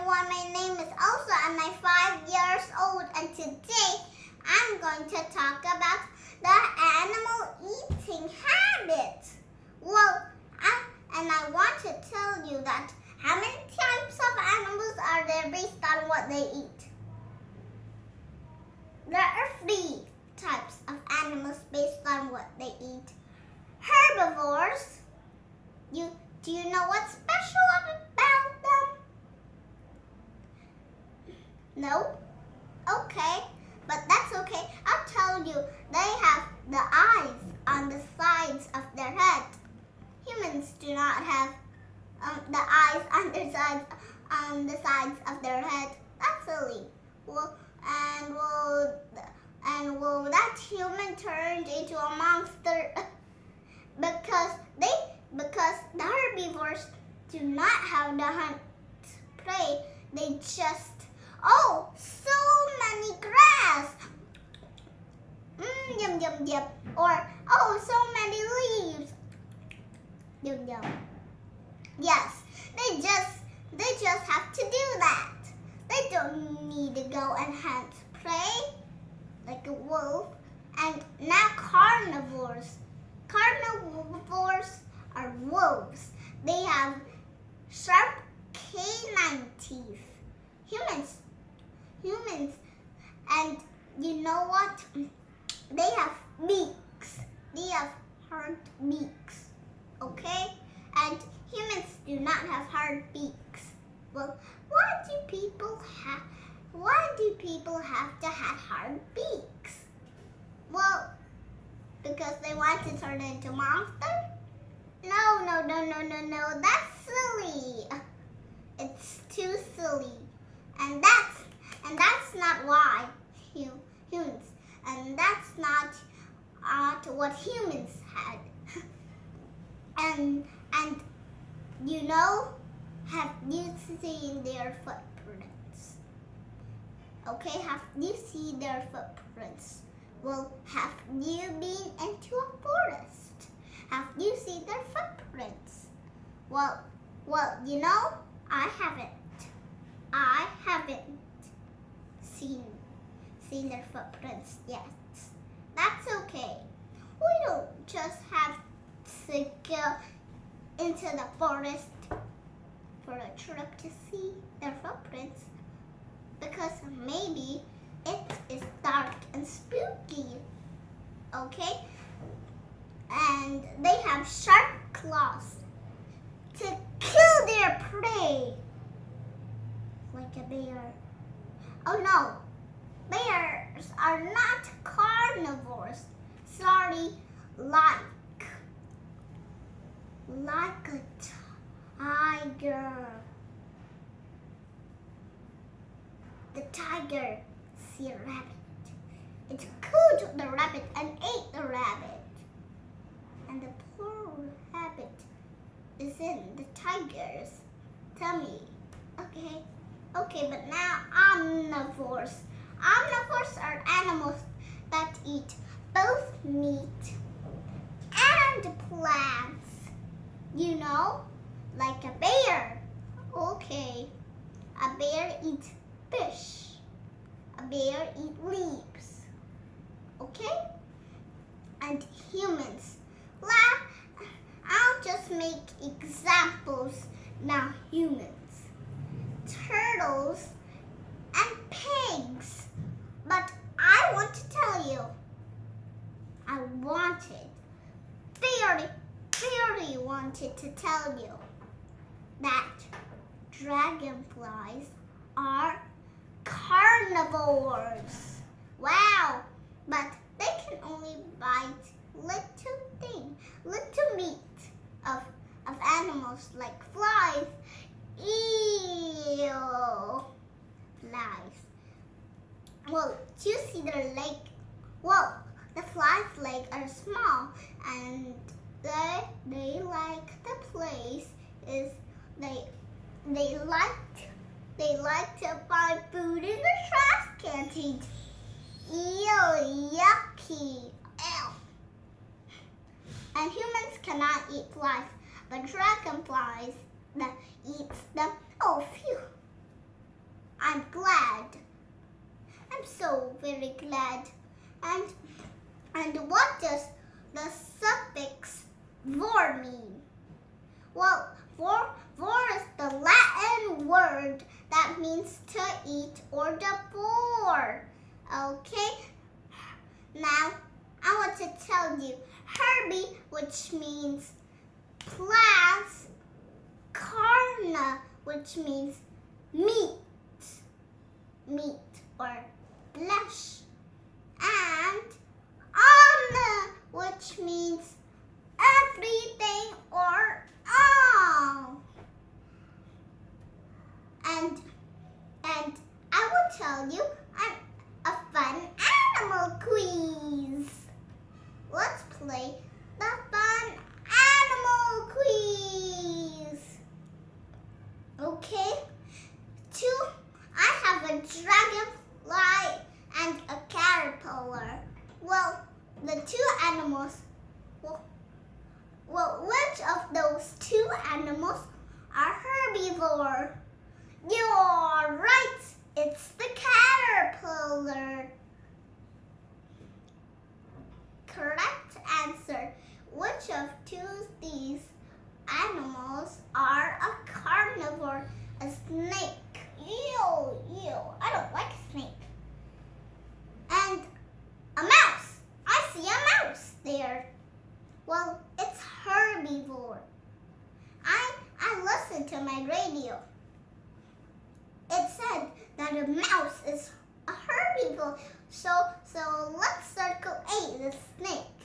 everyone, my name is Elsa and I'm 5 years old, and today I'm going to talk about the animal eating habit. I want to tell you that how many types of animals are there based on what they eat? There are 3 types of animals based on what they eat. Herbivores. Do you know what's special about them? No? Okay, but that's okay. I'll tell you. They have the eyes on the sides of their head. Humans do not have the eyes on the sides of their head. That's silly. Will that human turned into a monster because the herbivores do not have the hunt prey. They just so many grass. Yum yum yum. Or so many leaves. Yum yum. Yes, they just have to do that. They don't need to go and hunt prey like a wolf. And now carnivores. Carnivores are wolves. They have sharp canine teeth. Humans, and you know what? They have beaks. They have hard beaks. Okay? And humans do not have hard beaks. Well, why do people have to have hard beaks? Well, because they want to turn into monsters? No. That's silly. It's too silly. And that's not why humans. And that's not what humans had. And you know, have you seen their footprints? Okay, have you seen their footprints? Well, have you been into a forest? Have you seen their footprints? Well, you know, I haven't seen their footprints yet. That's okay. We don't just have to go into the forest for a trip to see their footprints, because maybe it is dark and spooky. Okay? And they have sharp claws to kill their prey. Like a bear. Oh no, bears are not carnivores. Sorry, like a tiger. The tiger see a rabbit. It killed the rabbit and ate the rabbit. And the poor rabbit is in the tiger's tummy. Okay, but now omnivores. Omnivores are animals that eat both meat and plants. You know, like a bear. Okay, a bear eats fish. A bear eats leaves. Okay? And humans. I'll just make examples now. Humans. Turtles and pigs. But I want to tell you, very wanted to tell you that dragonflies are carnivores. Wow, but they can only bite little meat of animals like flies. Ew, flies. Well, do you see their leg? Well, the flies' legs are small, and they like the place is they like to find food in the trash canteen. Ew, yucky. Ew. And humans cannot eat flies, but dragonflies that eats them. Oh, phew. so very glad. And what does the suffix vor mean? Well, vor is the Latin word that means to eat or devour. Okay? Now, I want to tell you herby, which means plants, carne, which means meat or flesh, and ane, which means everything or all. And I will tell you a fun animal quiz. Let's play the fun animal quiz. Okay? I have a dragonfly and a caterpillar. Well, the two animals, which of those two animals are herbivore? You're right, it's the caterpillar. Correct answer. Which of these animals are a carnivore? A snake. Ew, I don't like a snake. And a mouse. I see a mouse there. Well, it's herbivore. I listened to my radio. It said that a mouse is a herbivore. So let's circle A, the snake.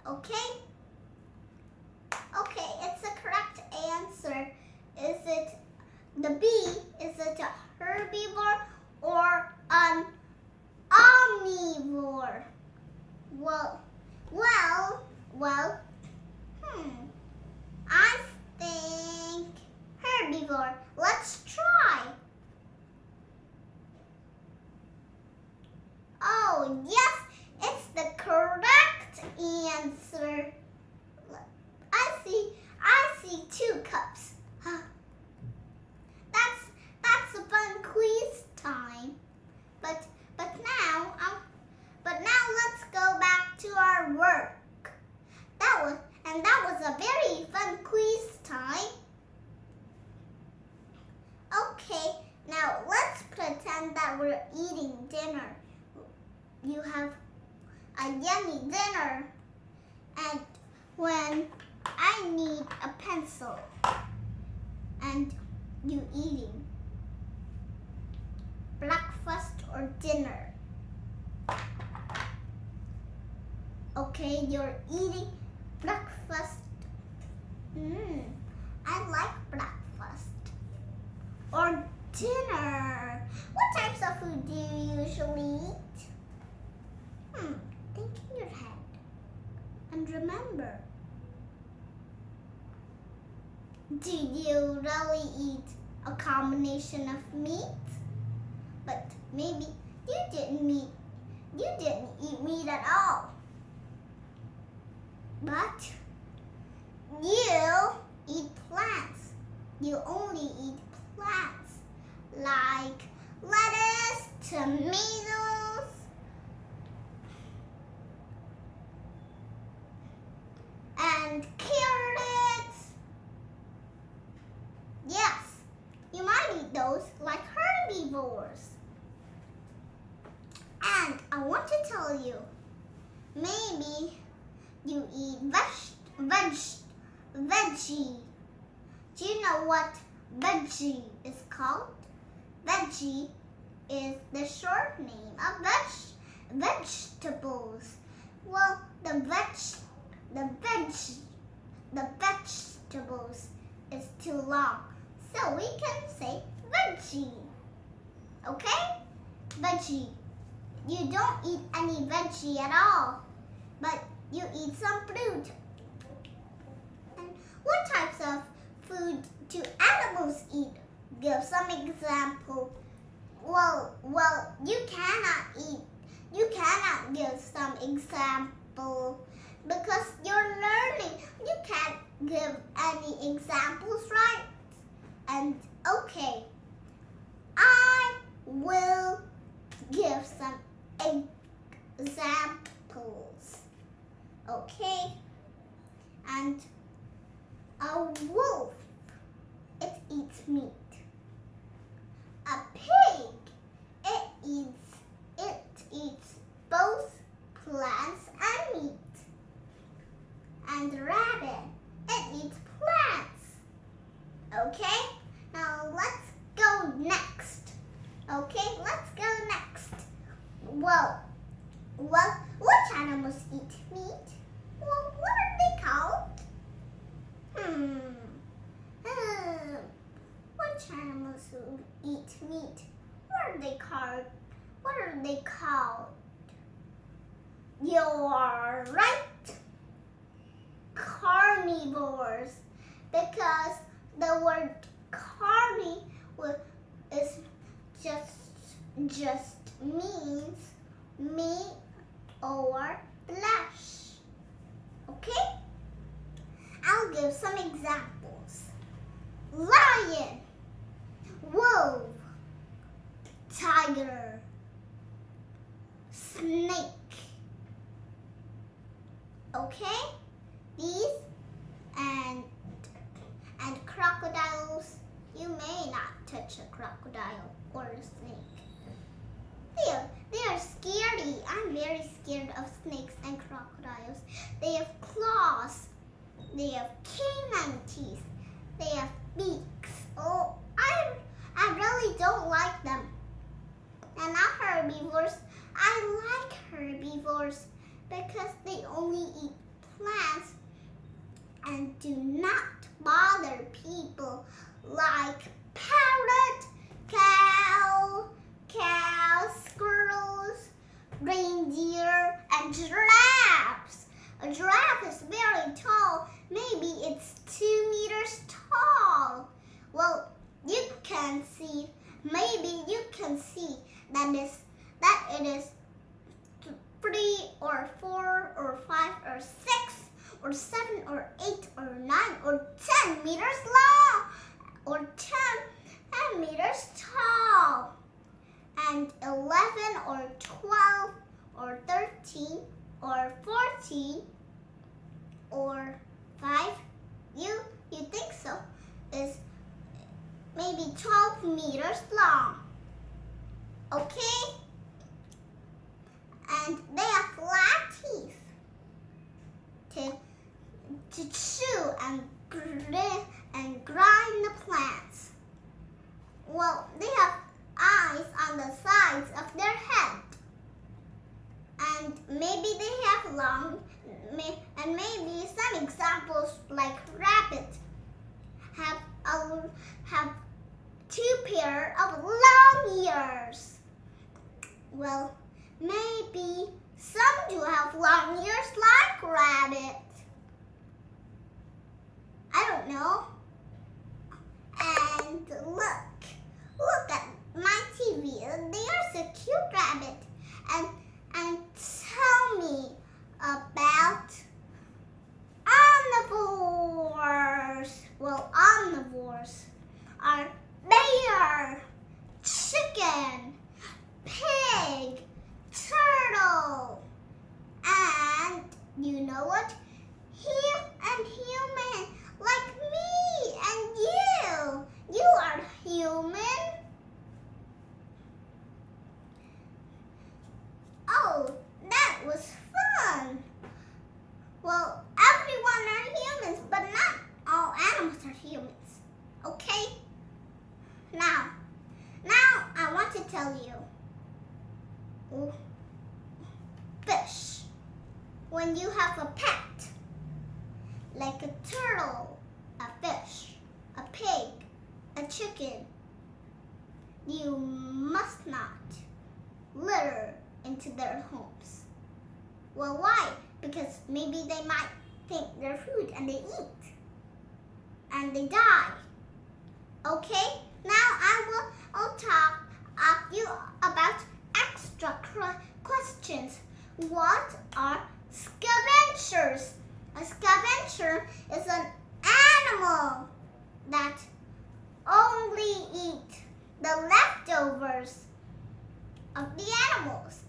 Okay? Okay, it's the correct answer. Is it the B? Is it a herbivore or an omnivore? Well. I think herbivore. Let's try. Oh, yes, it's the correct answer. I see 2 cups. That's a fun quiz time. But now let's go back to our work. That was a very fun quiz time. Okay, now let's pretend that we're eating dinner. You have a yummy dinner, and when I need a pencil, and you eating breakfast or dinner. Okay, you're eating breakfast. I like breakfast. Or dinner. What types of food do you usually eat? Think in your head. And remember, do you really eat a combination of meat? But maybe you didn't eat meat at all. But you eat plants. You only eat plants like lettuce, tomatoes, and carrots. Yes, you might eat those like herbivores. And I want to tell you, maybe you eat veggie. Do you know what veggie is called? Veggie is the short name of vegetables. Well, the vegetables is too long, so we can say veggie. Okay? Veggie. You don't eat any veggie at all, but you eat some fruit. And what types of food do animals eat? Give some example. Well, you cannot give some example because you're learning. You can't give any examples, right? And okay, I Okay? Now let's go next. Okay, let's go next. Well, which animals eat meat? Well, what are they called? Which animals eat meat? What are they called? What are they called? You're right. Carnivores. Because the word carni is just means meat or flesh. Okay? I'll give some examples. Lion, wolf, tiger, snake. Okay? These and crocodiles. You may not touch a crocodile or a snake. They are scary. I'm very scared of snakes and crocodiles. They have claws. They have canine teeth. They have beaks. Oh, I really don't like them. And not herbivores. I like herbivores because they only eat plants and do not bother people like parrot, cow, squirrels, reindeer, and giraffes. A giraffe is very tall. Maybe it's 2 meters tall. Well, you can see, maybe you can see that it is 3 or 4 or 5 or 6 or 7 or 8 or 9 or 10 meters long or 10 meters tall and 11 or 12 or 13 or 14 or 5, you think so, is maybe 12 meters long. Okay? And they have flat teeth to chew and grind the plants. Well, they have eyes on the sides of their head. And maybe they have and maybe some examples like rabbit have 2 pair of long ears. Well, maybe some do have long ears like rabbit. I don't know. And look at my TV. There's a cute rabbit. And tell me about omnivores. Well, omnivores are bear, chicken, pig, turtle, and you know what? Human, like me and you. You are human. Oh, that was fun. Well, everyone are humans, but not all animals are humans. Okay? Now I want to tell you. Fish. When you have a pet, like a turtle, a fish, a pig, a chicken, you must not litter into their homes. Well, why? Because maybe they might think they're food and they eat. And they die. Okay? Now I'll talk you about extra questions. What are scavengers? A scavenger is an animal that only eat the leftovers of the animals,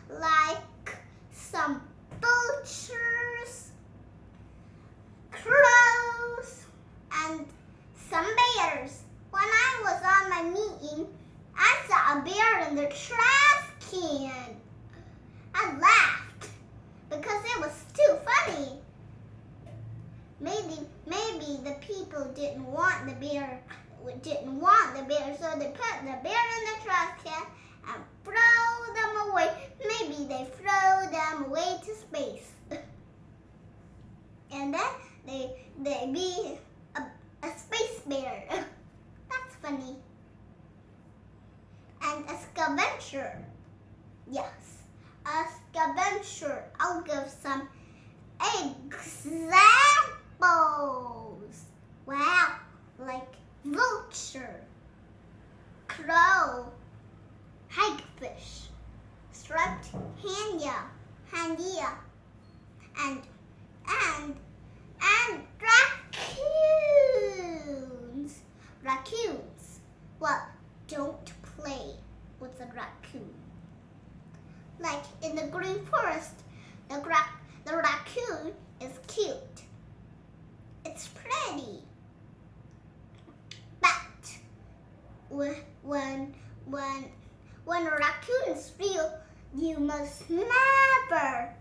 like some vultures, crows, and some bears. When I was on my meeting, I saw a bear in the trash can. I laughed because it was too funny. maybe the people didn't want the bear, so they put the bear in the trash can and throw them away. Maybe they throw them away to space. And then they be a space bear. That's funny. And a scavenger. Yes, a scavenger. I'll give some examples. Wow, like vulture, crow, hagfish, striped handia, and raccoons. Raccoons. Well, don't play with a raccoon. Like in the green forest, the raccoon is cute. It's pretty. But when a raccoon is real, you must never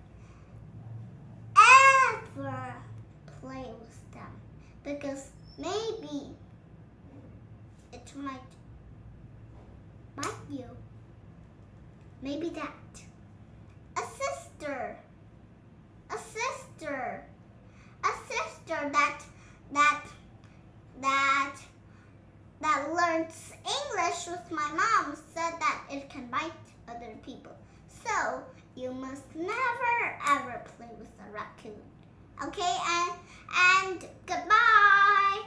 ever play with them, because maybe it might bite you. Maybe that. A sister that learns English with my mom said that it can bite other people. So you must never ever play with a raccoon. Okay, and goodbye.